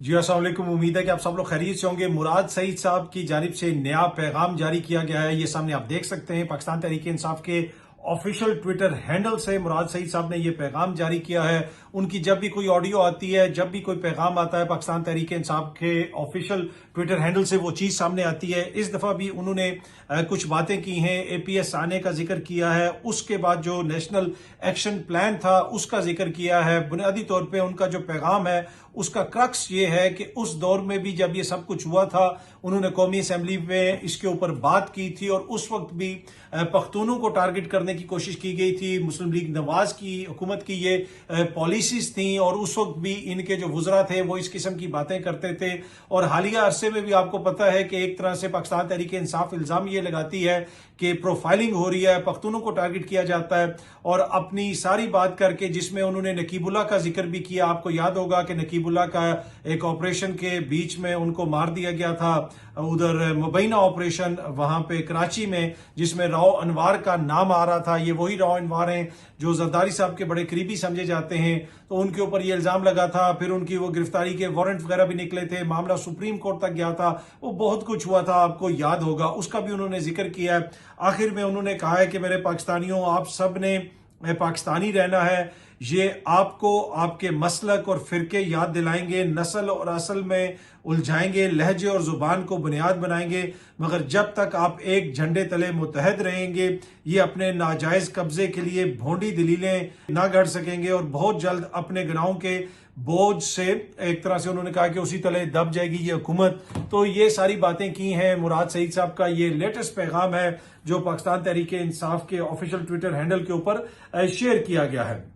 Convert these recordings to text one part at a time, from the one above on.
जी अस्सलाम वालेकुम। उम्मीद है कि आप सब लोग खैरियत से होंगे। मुराद सईद साहब की जानिब से नया पैगाम जारी किया गया है। ये सामने आप देख सकते हैं। पाकिस्तान तहरीक इंसाफ के ऑफिशियल ट्विटर हैंडल से मुराद सईद साहब ने ये पैगाम जारी किया है। उनकी जब भी कोई ऑडियो आती है, जब भी कोई पैगाम आता है पाकिस्तान तहरीक इंसाफ के ऑफिशियल ट्विटर हैंडल से, वो चीज सामने आती है। इस दफा भी उन्होंने कुछ बातें की हैं। एपीएस आने का जिक्र किया है, उसके बाद जो नेशनल एक्शन प्लान था उसका जिक्र किया है। बुनियादी तौर पे उनका जो पैगाम है उसका क्रक्स ये है कि उस दौर में भी जब ये सब कुछ हुआ था, उन्होंने कौमी असेंबली में इसके ऊपर बात की थी और उस वक्त भी पख्तूनों को टारगेट करने की कोशिश की गई थी। मुस्लिम लीग नवाज की हुकूमत की ये पॉलिसीज थी और उस वक्त भी इनके जो वुज़रा थे वो इस किस्म की बातें करते थे। और हालिया अरसे में भी आपको पता है कि एक तरह से पाकिस्तान तहरीक इंसाफ इल्जाम ये लगाती है कि प्रोफाइलिंग हो रही है, पख्तूनों को टारगेट किया जाता है। और अपनी सारी बात करके, जिसमें उन्होंने नकीबुल्ला का जिक्र भी किया, आपको याद होगा कि नकीबुल्ला का एक ऑपरेशन के बीच में उनको मार दिया गया था, उधर मुबैना ऑपरेशन वहां पे कराची में, जिसमें राव अनवार का नाम आ रहा था। ये वही राव अनवार हैं जो जरदारी साहब के बड़े करीबी समझे जाते हैं। तो उनके ऊपर ये इल्जाम लगा था, फिर उनकी वो गिरफ्तारी के वारंट वगैरह भी निकले थे, मामला सुप्रीम कोर्ट तक गया था, वो बहुत कुछ हुआ था, आपको याद होगा। उसका भी उन्होंने जिक्र किया है। आखिर में उन्होंने कहा है कि मेरे पाकिस्तानियों, आप सब ने पाकिस्तानी रहना है। ये आपको आपके मसलक और फिरके याद दिलाएंगे, नस्ल और असल में उलझाएंगे, लहजे और जुबान को बुनियाद बनाएंगे, मगर जब तक आप एक झंडे तले मुतहद रहेंगे, ये अपने नाजायज कब्जे के लिए भोंडी दलीलें ना गढ़ सकेंगे और बहुत जल्द अपने गुनाहों के बोझ से, एक तरह से उन्होंने कहा कि उसी तले दब जाएगी ये हुकूमत। तो ये सारी बातें की हैं। मुराद सईद साहब का ये लेटेस्ट पैगाम है जो पाकिस्तान तहरीक इंसाफ के ऑफिशियल ट्विटर हैंडल के ऊपर शेयर किया गया है।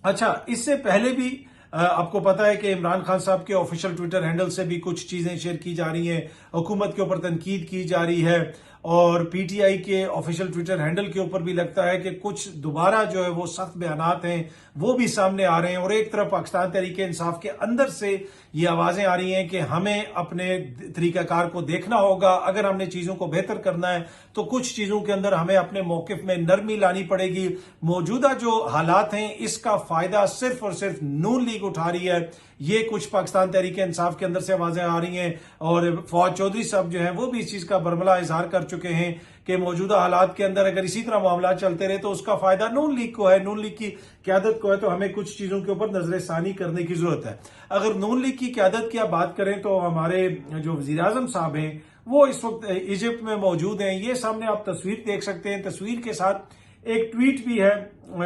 अच्छा, इससे पहले भी आपको पता है कि इमरान खान साहब के ऑफिशियल ट्विटर हैंडल से भी कुछ चीजें शेयर की जा रही हैं, हुकूमत के ऊपर तनकीद की जा रही है। और पीटीआई के ऑफिशियल ट्विटर हैंडल के ऊपर भी लगता है कि कुछ दोबारा जो है वो सख्त बयानात हैं वो भी सामने आ रहे हैं। और एक तरफ पाकिस्तान तहरीक इंसाफ के अंदर से ये आवाजें आ रही हैं कि हमें अपने तरीकाकार को देखना होगा। अगर हमने चीजों को बेहतर करना है तो कुछ चीजों के अंदर हमें अपने मौकिफ में नरमी लानी पड़ेगी। मौजूदा जो हालात हैं इसका फायदा सिर्फ और सिर्फ नून लीग उठा रही है। ये कुछ पाकिस्तान तहरीक इंसाफ के अंदर से आवाजें आ रही हैं। और फवाद चौधरी साहब जो हैं वो भी इस चीज का बरमला इजहार कर चुके हैं कि मौजूदा हालात के अंदर अगर इसी तरह मामला चलते रहे तो उसका फायदा नून लीग को है, नून लीग की क्यादत को है। तो हमें कुछ चीजों के ऊपर नजरसानी करने की जरूरत है। अगर नून लीग की क्यादत की आप बात करें तो हमारे जो वजीर आजम साहब हैं वो इस वक्त इजिप्ट में मौजूद हैं। ये सामने आप तस्वीर देख सकते हैं। तस्वीर के साथ एक ट्वीट भी है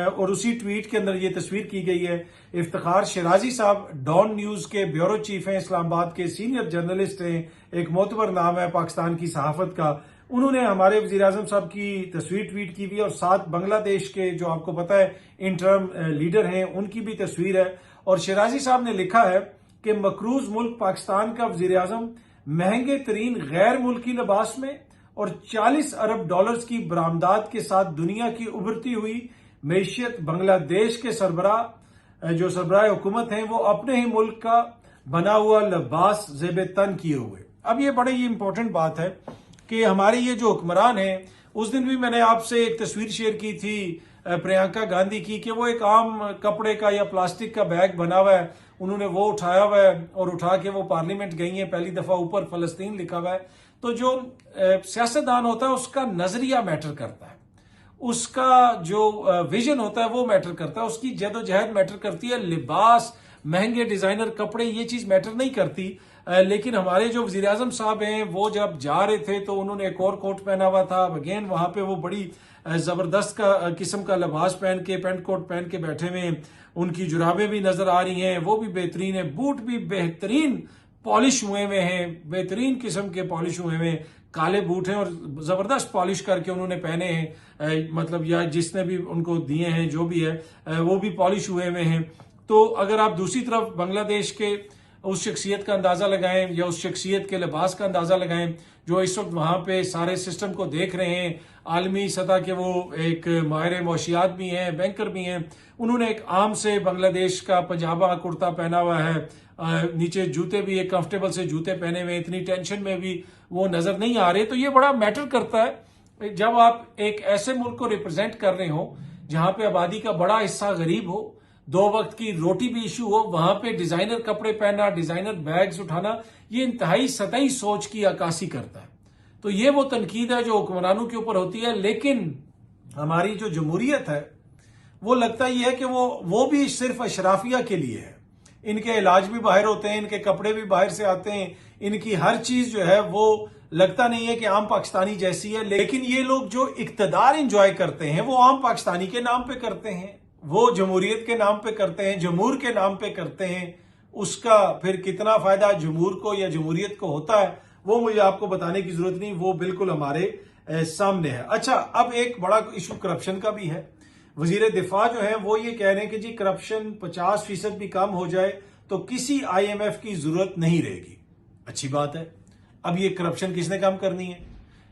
और उसी ट्वीट के अंदर ये तस्वीर की गई है। इफ्तिखार शिराजी साहब डॉन न्यूज के ब्यूरो चीफ हैं, इस्लामाबाद के सीनियर जर्नलिस्ट हैं, एक मोतबर नाम है पाकिस्तान की सहाफत का। उन्होंने हमारे वजीर आजम साहब की तस्वीर ट्वीट की हुई है और साथ बांग्लादेश के जो आपको पता है इंटरम लीडर हैं उनकी भी तस्वीर है। और शिराजी साहब ने लिखा है कि मकरूज मुल्क पाकिस्तान का वजीर आजम महंगे तरीन गैर मुल्की लिबास में और 40 अरब डॉलर्स की बरामदात के साथ दुनिया की उभरती हुई मैशियत बांग्लादेश के जो सरबराह हुकूमत हैं वो अपने ही मुल्क का बना हुआ लिबास ज़ेब तन किए हुए। अब ये बड़ी ही इंपॉर्टेंट बात है कि हमारे ये जो हुक्मरान हैं, उस दिन भी मैंने आपसे एक तस्वीर शेयर की थी प्रियंका गांधी की कि वो एक आम कपड़े का या प्लास्टिक का बैग बना हुआ है, उन्होंने वो उठाया हुआ है और उठा के वो पार्लियामेंट गई हैं। पहली दफा ऊपर फलस्तीन लिखा हुआ है। तो जो सियासतदान होता है उसका नजरिया मैटर करता है, उसका जो विजन होता है वो मैटर करता है, उसकी जदोजहद मैटर करती है। लिबास, महंगे डिजाइनर कपड़े, ये चीज मैटर नहीं करती। लेकिन हमारे जो वजीर आजम साहब हैं वो जब जा रहे थे तो उन्होंने एक और कोट पहना हुआ था। अगेन वहां पे वो बड़ी जबरदस्त का किस्म का लिबास पहन के, पेंट कोट पहन के बैठे हुए हैं। उनकी जुराबें भी नजर आ रही हैं, वो भी बेहतरीन है। बूट भी बेहतरीन पॉलिश हुए हुए हैं, बेहतरीन किस्म के पॉलिश हुए हुए काले बूट हैं और जबरदस्त पॉलिश करके उन्होंने पहने हैं। मतलब या जिसने भी उनको दिए हैं, जो भी है वो भी पॉलिश हुए हुए हैं। तो अगर आप दूसरी तरफ बांग्लादेश के उस शख्सियत का अंदाजा लगाएं या उस शख्सियत के लिबास का अंदाजा लगाएं जो इस वक्त वहां पे सारे सिस्टम को देख रहे हैं, आलमी सतह के वो एक माहिर मौशियात भी हैं, बैंकर भी हैं। उन्होंने एक आम से बांग्लादेश का पंजाबा कुर्ता पहना हुआ है, नीचे जूते भी एक कंफर्टेबल से जूते पहने हुए, इतनी टेंशन में भी वो नजर नहीं आ रहे। तो ये बड़ा मैटर करता है जब आप एक ऐसे मुल्क को रिप्रेजेंट कर रहे हो जहां पे आबादी का बड़ा हिस्सा गरीब हो, दो वक्त की रोटी भी इशू हो, वहां पे डिजाइनर कपड़े पहनना, डिजाइनर बैग्स उठाना, ये इंतहाई सतही सोच की अक्कासी करता है। तो ये वो तनकीद है जो हुक्मरानों के ऊपर होती है। लेकिन हमारी जो जमहूरियत है वो लगता ही है कि वो भी सिर्फ अशराफिया के लिए है। इनके इलाज भी बाहर होते हैं, इनके कपड़े भी बाहर से आते हैं, इनकी हर चीज जो है वो लगता नहीं है कि आम पाकिस्तानी जैसी है। लेकिन ये लोग जो इक्तदार इंजॉय करते हैं वो आम पाकिस्तानी के नाम पे करते हैं, वो जमहूरियत के नाम पे करते हैं, जमहूर के नाम पे करते हैं। उसका फिर कितना फायदा जमहूर को या जमहूरियत को होता है वो मुझे आपको बताने की जरूरत नहीं, वो बिल्कुल हमारे सामने है। अच्छा, अब एक बड़ा इशू करप्शन का भी है। वजीर दिफा जो है वो ये कह रहे हैं कि जी करप्शन 50% भी कम हो जाए तो किसी IMF की जरूरत नहीं रहेगी। अच्छी बात है। अब ये करप्शन किसने कम करनी है?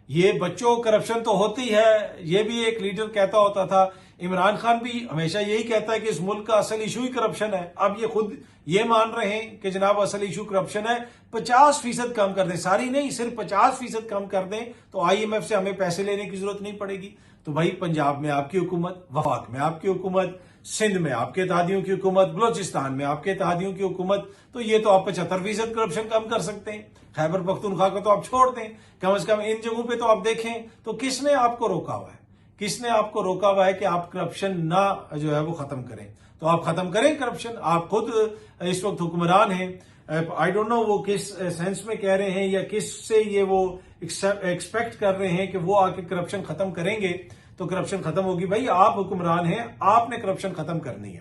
ये बच्चों करप्शन तो होती है, ये भी एक लीडर कहता होता था। इमरान खान भी हमेशा यही कहता है कि इस मुल्क का असल इशू ही करप्शन है। अब ये खुद ये मान रहे हैं कि जनाब असल इशू करप्शन है, 50% कम कर दें, सारी नहीं सिर्फ 50% कम कर दें तो IMF से हमें पैसे लेने की जरूरत नहीं पड़ेगी। तो भाई पंजाब में आपकी हुकूमत, वफाक में आपकी हुकूमत, सिंध में आपके इत्तेहादियों की हुकूमत, बलोचिस्तान में आपके इत्तेहादियों की हुकूमत, तो ये तो आप 75% करप्शन कम कर सकते हैं। खैबर पख्तूनख्वा को तो आप छोड़ दें, कम से कम इन जगहों पे तो आप देखें। तो किसने आपको रोका हुआ है? किसने आपको रोका हुआ है कि आप करप्शन ना जो है वो खत्म करें? तो आप खत्म करें करप्शन। आप खुद इस वक्त हुक्मरान हैं। आई डोंट नो वो किस सेंस में कह रहे हैं या किस से ये वो एक्सपेक्ट कर रहे हैं कि वो आके करप्शन खत्म करेंगे तो करप्शन खत्म होगी। भाई आप हुक्मरान हैं, आपने करप्शन खत्म करनी है।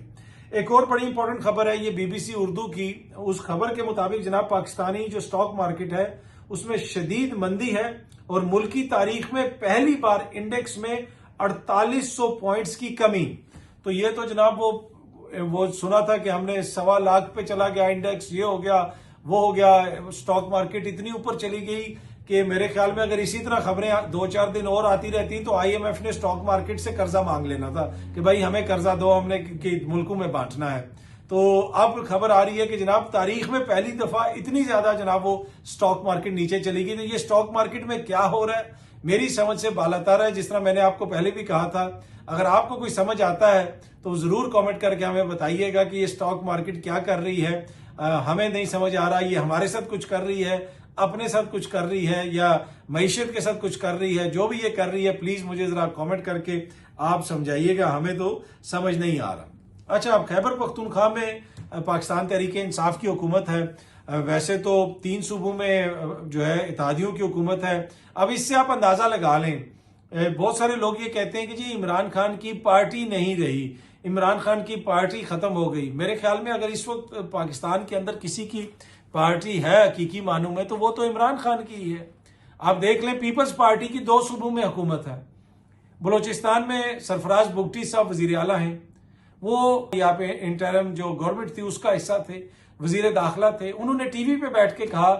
एक और बड़ी इंपॉर्टेंट खबर है ये BBC उर्दू की। उस खबर के मुताबिक जनाब पाकिस्तानी जो स्टॉक मार्केट है उसमें शदीद मंदी है और मुल्क की तारीख में पहली बार इंडेक्स में 4800 पॉइंट्स की कमी। तो ये तो जनाब वो सुना था कि हमने 1.25 लाख पे चला गया इंडेक्स, ये हो गया वो हो गया, स्टॉक मार्केट इतनी ऊपर चली गई कि मेरे ख्याल में अगर इसी तरह खबरें 2-4 दिन और आती रहती तो IMF ने स्टॉक मार्केट से कर्जा मांग लेना था कि भाई हमें कर्जा दो, हमने कि मुल्कों में बांटना है। तो अब खबर आ रही है कि जनाब तारीख में पहली दफा इतनी ज्यादा जनाब वो स्टॉक मार्केट नीचे चली गई। तो ये स्टॉक मार्केट में क्या हो रहा है मेरी समझ से बालातर है। जिस तरह मैंने आपको पहले भी कहा था, अगर आपको कोई समझ आता है तो जरूर कमेंट करके हमें बताइएगा कि ये स्टॉक मार्केट क्या कर रही है। हमें नहीं समझ आ रहा, ये हमारे साथ कुछ कर रही है, अपने साथ कुछ कर रही है या मईशत के साथ कुछ कर रही है। जो भी ये कर रही है प्लीज मुझे जरा कमेंट करके आप समझाइएगा, हमें तो समझ नहीं आ रहा। अच्छा, अब खैबर पख्तूनख्वा में पाकिस्तान तहरीक-ए-इंसाफ की हुकूमत है। वैसे तो 3 सूबों में जो है इत्तेहादियों की हुकूमत है। अब इससे आप अंदाजा लगा लें, बहुत सारे लोग ये कहते हैं कि जी इमरान खान की पार्टी नहीं रही, इमरान खान की पार्टी खत्म हो गई। मेरे ख्याल में अगर इस वक्त पाकिस्तान के अंदर किसी की पार्टी है हकीकी मानू में तो वो तो इमरान खान की ही है। आप देख लें, पीपल्स पार्टी की 2 सूबों में हुकूमत है। बलोचिस्तान में सरफराज बुगटी साहब वजीर आला हैं, वो यहाँ पे इंटरम जो गवर्नमेंट थी उसका हिस्सा थे, वजीर दाखिला थे। उन्होंने टीवी पे बैठ के कहा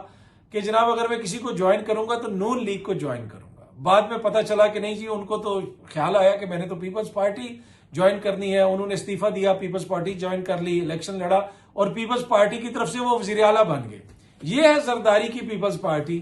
कि जनाब अगर मैं किसी को ज्वाइन करूंगा तो नून लीग को ज्वाइन करूंगा। बाद में पता चला कि नहीं जी, उनको तो ख्याल आया कि मैंने तो पीपल्स पार्टी ज्वाइन करनी है। उन्होंने इस्तीफा दिया, पीपल्स पार्टी ज्वाइन कर ली, इलेक्शन लड़ा और पीपल्स पार्टी की तरफ से वो वजीर आला बन गए। ये है जरदारी की पीपल्स पार्टी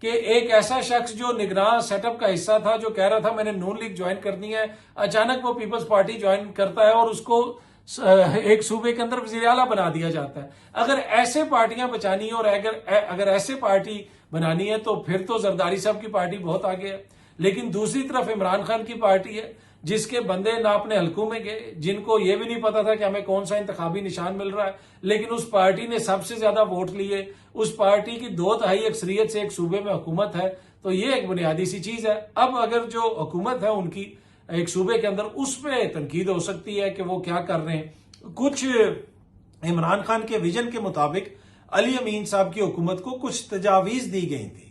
कि एक ऐसा शख्स जो निगरान सेटअप का हिस्सा था, जो कह रहा था मैंने नून लीग ज्वाइन करनी है, अचानक वो पीपल्स पार्टी ज्वाइन करता है और उसको एक सूबे के अंदर वजीर आला बना दिया जाता है। अगर ऐसे पार्टियां बचानी है और अगर ऐसे पार्टी बनानी है तो फिर तो जरदारी साहब की पार्टी बहुत आगे है। लेकिन दूसरी तरफ इमरान खान की पार्टी है जिसके बंदे ना अपने हलकों में गए, जिनको ये भी नहीं पता था कि हमें कौन सा इंतखाबी निशान मिल रहा है, लेकिन उस पार्टी ने सबसे ज्यादा वोट लिए। उस पार्टी की 2/3 अक्सरियत से एक सूबे में हुकूमत है। तो ये एक बुनियादी सी चीज है। अब अगर जो हुकूमत है उनकी एक सूबे के अंदर, उस पर तनकीद हो सकती है कि वो क्या कर रहे हैं। कुछ इमरान खान के विजन के मुताबिक अली अमीन साहब की हुकूमत को कुछ तजावीज दी गई थी।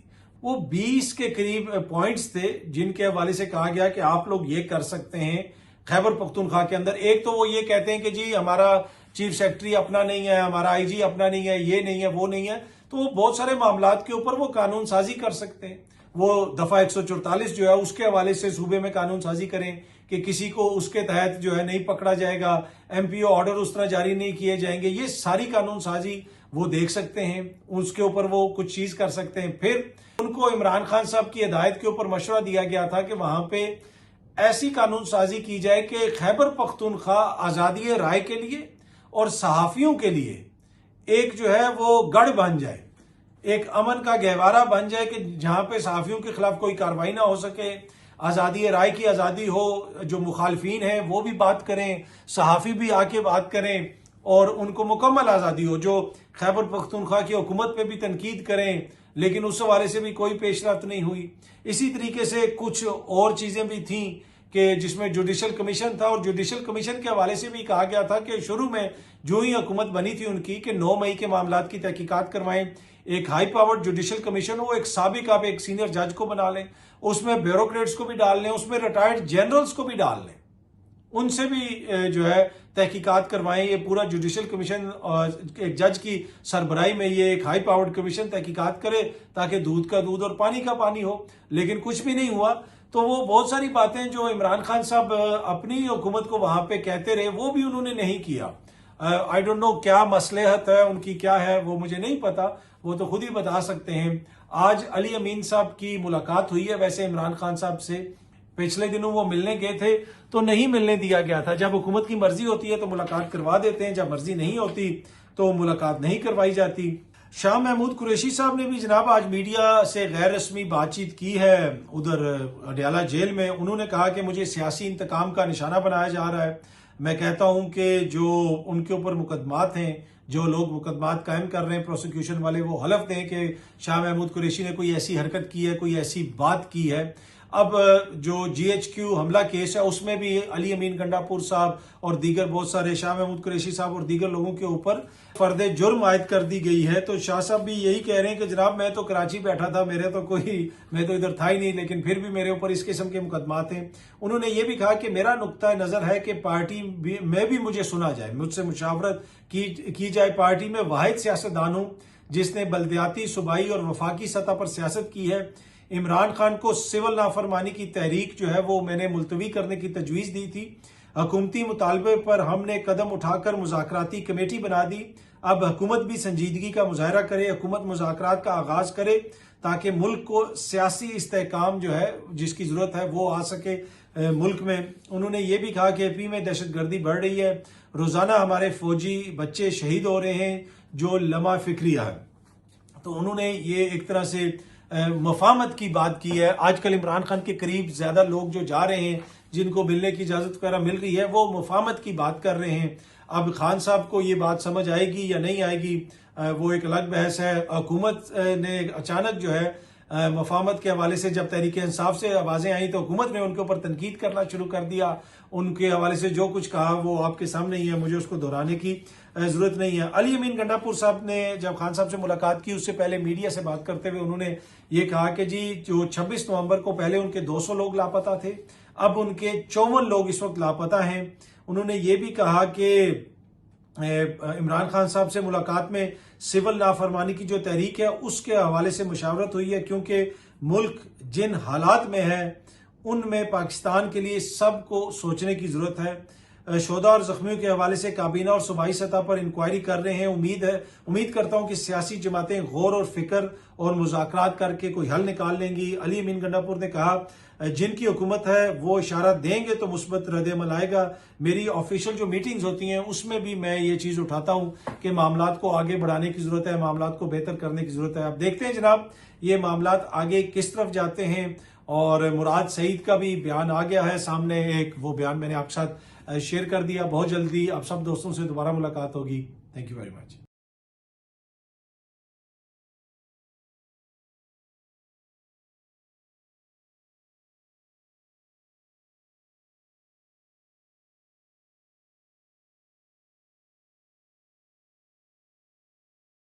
वो 20 के करीब पॉइंट्स थे जिनके हवाले से कहा गया कि आप लोग ये कर सकते हैं खैबर पख्तूनख्वा के अंदर। एक तो वो ये कहते हैं कि जी हमारा चीफ सेक्रेटरी अपना नहीं है, हमारा IG अपना नहीं है, ये नहीं है, वो नहीं है। तो बहुत सारे मामलात के ऊपर वो कानून साजी कर सकते हैं। वो दफा 144 जो है उसके हवाले से सूबे में कानून साजी करें कि किसी को उसके तहत जो है नहीं पकड़ा जाएगा, MPO ऑर्डर उस तरह जारी नहीं किए जाएंगे। ये सारी कानून साजी वो देख सकते हैं, उसके ऊपर वो कुछ चीज कर सकते हैं। फिर उनको इमरान खान साहब की हिदायत के ऊपर मशवरा दिया गया था कि वहां पे ایسی قانون سازی کی جائے کہ خیبر پختونخوا آزادی رائے کے لیے اور صحافیوں کے لیے ایک جو ہے وہ گڑھ بن جائے، ایک امن کا گہوارہ بن جائے کہ جہاں پہ صحافیوں کے خلاف کوئی کارروائی نہ ہو سکے، آزادی رائے کی آزادی ہو، جو مخالفین ہیں وہ بھی بات کریں، صحافی بھی آ کے بات کریں اور ان کو مکمل آزادی ہو، جو خیبر پختونخوا کی حکومت پہ بھی تنقید کریں لیکن اس حوالے سے بھی کوئی پیش رفت نہیں ہوئی۔ اسی طریقے سے کچھ اور چیزیں بھی تھیں کہ جس میں جوڈیشل کمیشن تھا، اور جوڈیشل کمیشن کے حوالے سے بھی کہا گیا تھا کہ شروع میں جو ہی حکومت بنی تھی ان کی کہ 9 مئی کے معاملات کی تحقیقات کروائیں، ایک ہائی پاورڈ جوڈیشل کمیشن ہو، ایک سابق آپ ایک سینئر جج کو بنا لیں، اس میں بیوروکریٹس کو بھی ڈال لیں، اس میں ریٹائرڈ جنرلز کو بھی ڈال لیں، ان سے بھی جو ہے تحقیقات کروائیں۔ یہ پورا جوڈیشل کمیشن ایک جج کی سربراہی میں یہ ایک ہائی پاورڈ کمیشن تحقیقات کرے تاکہ دودھ کا دودھ اور پانی کا پانی ہو، لیکن کچھ بھی نہیں ہوا۔ تو وہ بہت ساری باتیں جو عمران خان صاحب اپنی حکومت کو وہاں پہ کہتے رہے وہ بھی انہوں نے نہیں کیا۔ آئی ڈونٹ نو کیا مصلحت ہے ان کی، کیا ہے وہ مجھے نہیں پتا، وہ تو خود ہی بتا سکتے ہیں۔ آج علی امین صاحب کی ملاقات ہوئی ہے ویسے عمران خان صاحب سے، پچھلے دنوں وہ ملنے گئے تھے تو نہیں ملنے دیا گیا تھا۔ جب حکومت کی مرضی ہوتی ہے تو ملاقات کروا دیتے ہیں، جب مرضی نہیں ہوتی تو ملاقات نہیں کروائی جاتی۔ شاہ محمود قریشی صاحب نے بھی جناب آج میڈیا سے غیر رسمی بات چیت کی ہے ادھر اڈیالہ جیل میں۔ انہوں نے کہا کہ مجھے سیاسی انتقام کا نشانہ بنایا جا رہا ہے۔ میں کہتا ہوں کہ جو ان کے اوپر مقدمات ہیں، جو لوگ مقدمات قائم کر رہے ہیں پروسیکیوشن والے، وہ حلف دیں کہ شاہ محمود قریشی نے کوئی ایسی حرکت کی ہے، کوئی ایسی بات کی ہے۔ اب جو GHQ حملہ کیس ہے اس میں بھی علی امین گنڈاپور صاحب اور دیگر بہت سارے، شاہ محمود قریشی صاحب اور دیگر لوگوں کے اوپر فرد جرم عائد کر دی گئی ہے۔ تو شاہ صاحب بھی یہی کہہ رہے ہیں کہ جناب میں تو کراچی بیٹھا تھا، میں تو ادھر تھا ہی نہیں، لیکن پھر بھی میرے اوپر اس قسم کے مقدمات ہیں۔ انہوں نے یہ بھی کہا کہ میرا نقطہ نظر ہے کہ پارٹی میں بھی مجھے سنا جائے، مجھ سے مشاورت کی جائے۔ پارٹی میں واحد سیاستدان ہوں جس نے بلدیاتی، صوبائی اور وفاقی سطح پر سیاست کی ہے۔ عمران خان کو سول نافرمانی کی تحریک جو ہے وہ میں نے ملتوی کرنے کی تجویز دی تھی۔ حکومتی مطالبے پر ہم نے قدم اٹھا کر مذاکراتی کمیٹی بنا دی۔ اب حکومت بھی سنجیدگی کا مظاہرہ کرے، حکومت مذاکرات کا آغاز کرے تاکہ ملک کو سیاسی استحکام جو ہے جس کی ضرورت ہے وہ آ سکے ملک میں۔ انہوں نے یہ بھی کہا کہ AP میں دہشت گردی بڑھ رہی ہے، روزانہ ہمارے فوجی بچے شہید ہو رہے ہیں جو لمحہ فکریہ ہے۔ تو انہوں نے یہ ایک طرح سے مفاہمت کی بات کی ہے۔ آج کل عمران خان کے قریب زیادہ لوگ جو جا رہے ہیں، جن کو ملنے کی اجازت وغیرہ مل رہی ہے، وہ مفاہمت کی بات کر رہے ہیں۔ اب خان صاحب کو یہ بات سمجھ آئے گی یا نہیں آئے گی وہ ایک الگ بحث ہے۔ حکومت نے اچانک جو ہے مفاہمت کے حوالے سے جب تحریک انصاف سے آوازیں آئیں تو حکومت نے ان کے اوپر تنقید کرنا شروع کر دیا۔ ان کے حوالے سے جو کچھ کہا وہ آپ کے سامنے ہی ہے، مجھے اس کو دہرانے کی ضرورت نہیں ہے۔ علی امین گنڈاپور صاحب نے جب خان صاحب سے ملاقات کی اس سے پہلے میڈیا سے بات کرتے ہوئے انہوں نے یہ کہا کہ جی جو 26 نومبر کو پہلے ان کے 200 لوگ لاپتہ تھے، اب ان کے 54 لوگ اس وقت لاپتہ ہیں۔ انہوں نے یہ بھی کہا کہ عمران خان صاحب سے ملاقات میں سول نافرمانی کی جو تحریک ہے اس کے حوالے سے مشاورت ہوئی ہے، کیونکہ ملک جن حالات میں ہے ان میں پاکستان کے لیے سب کو سوچنے کی ضرورت ہے۔ شہداء اور زخمیوں کے حوالے سے کابینہ اور صوبائی سطح پر انکوائری کر رہے ہیں۔ امید کرتا ہوں کہ سیاسی جماعتیں غور اور فکر اور مذاکرات کر کے کوئی حل نکال لیں گی۔ علی امین گنڈاپور نے کہا جن کی حکومت ہے وہ اشارہ دیں گے تو مثبت رد عمل آئے گا۔ میری آفیشیل جو میٹنگز ہوتی ہیں اس میں بھی میں یہ چیز اٹھاتا ہوں کہ معاملات کو آگے بڑھانے کی ضرورت ہے، معاملات کو بہتر کرنے کی ضرورت ہے۔ اب دیکھتے ہیں جناب یہ معاملات آگے کس طرف جاتے ہیں، اور مراد سعید کا بھی بیان آ گیا ہے سامنے، ایک وہ بیان میں نے آپ کے ساتھ شیئر کر دیا۔ بہت جلدی آپ سب دوستوں سے دوبارہ ملاقات ہوگی۔ Thank you very much.